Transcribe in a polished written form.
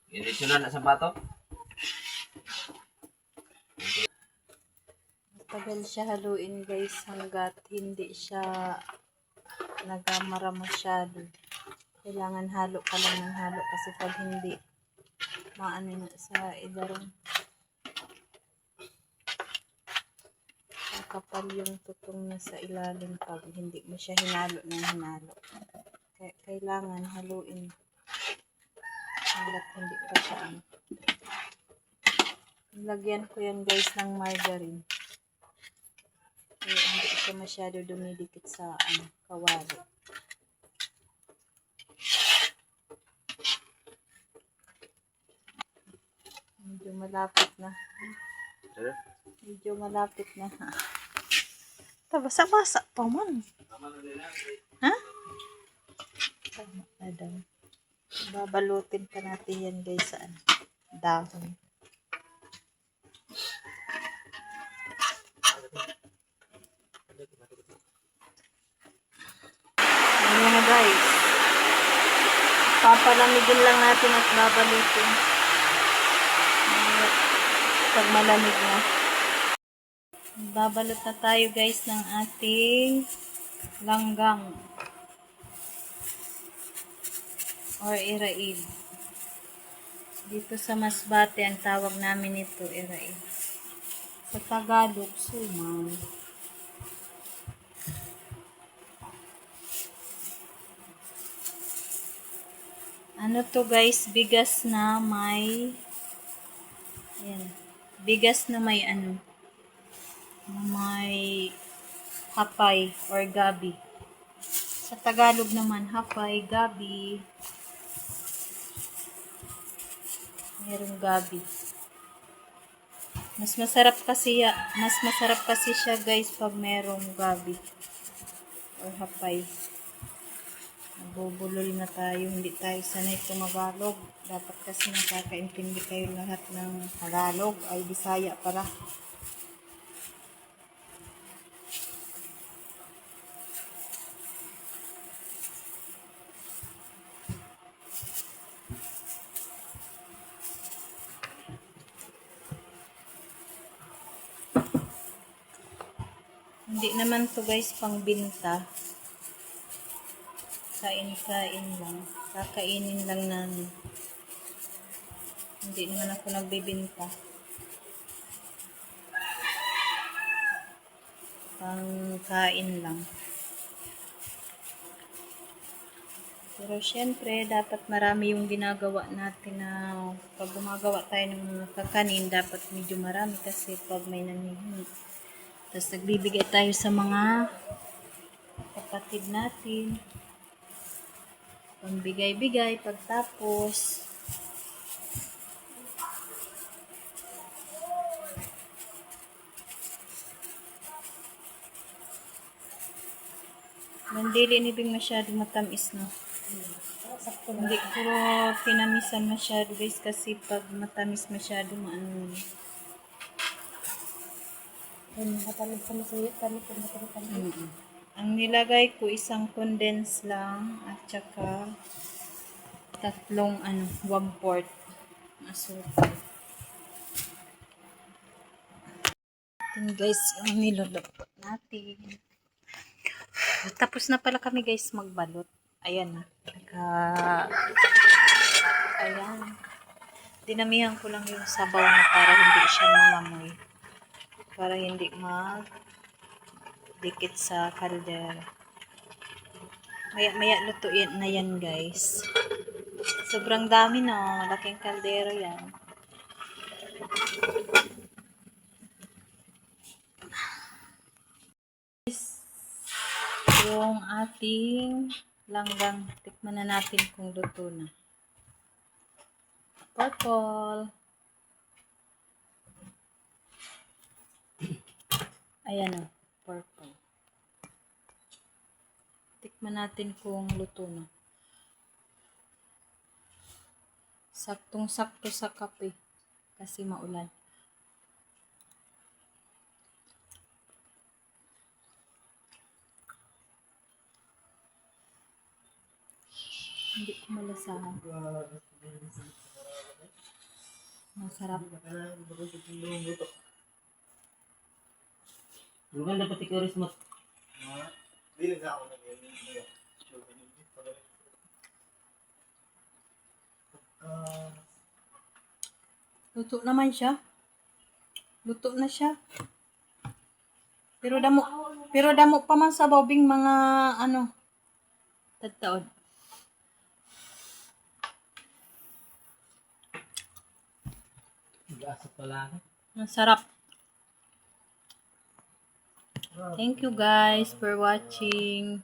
Diretso na sa batok. Tagal siya haluin guys hanggat hindi siya nagamara masyado. Kailangan halo ka lang ng halo kasi pag hindi maano na sa idarong kakapal yung tutong na sa ilalim pag hindi mo siya hinalo ng hinalo. Kailangan haluin hanggat hindi pa siya ano. Lagyan ko yan guys ng margarine. Kaya hindi siya masyado dumidikit sa kawali. Medyo malapit na. Medyo malapit na. Basa-basa pa man. Ha? Tama na daw. Babalutin pa natin yan guys sa dahon. Ayan na guys. Papalamigin lang natin at babalutin. Pag malamig na. Babalot na tayo guys ng ating langgang. Or iraid. Dito sa Masbate, ang tawag namin ito, iraid. Sa Tagalog, suman. Ano to guys, bigas na may ayan, bigas na may may hapay or gabi. Sa Tagalog naman, hapay, gabi. Merong gabi. Mas masarap kasi siya guys pag merong gabi or hapay. Nagbubulol na tayo, hindi tayo sanay Tagalog. Dapat kasi nakakaintindi kayo lahat ng Tagalog ay Bisaya pala. Hindi naman to guys pangbinta. Kain-kain lang. Kakainin lang namin. Hindi naman ako nagbibinta. Pangkain lang. Pero syempre, dapat marami yung ginagawa natin na pag gumagawa tayo ng mga kakanin, dapat medyo marami kasi pag may nangihingi. Tapos nagbibigay tayo sa mga kapatid natin. Pambigay-bigay pagtapos. Mandili ni Bing masyado matamis na. Hindi ko pinamisan masyado guys kasi pag matamis masyado maano. Ang nilagay ko isang condense lang at saka tatlong 1/4 asukal. Ito guys yung nilulupot natin. Tapos na pala kami guys magbalot. Ayan na. Ayan. Dinamihan ko lang yung sabaw na para hindi siya mangamoy. Para hindi dikit sa kaldera. Maya lutuin na yan guys. Sobrang dami no. Laking kaldero yan. Yung ating langgang. Tikman na natin kung luto na. Purple. Ayan o. Purple. Tikman natin kung luto na. Saktong-sakto sa kape. Kasi maulan. Hindi ko malasahan. Masarap. Bukan dapat ikaw mo. Luto naman siya. Luto na siya. Pero damo pa man sa bobing mga ano, tagtaod. Gasa pala. Masarap. Thank you guys for watching.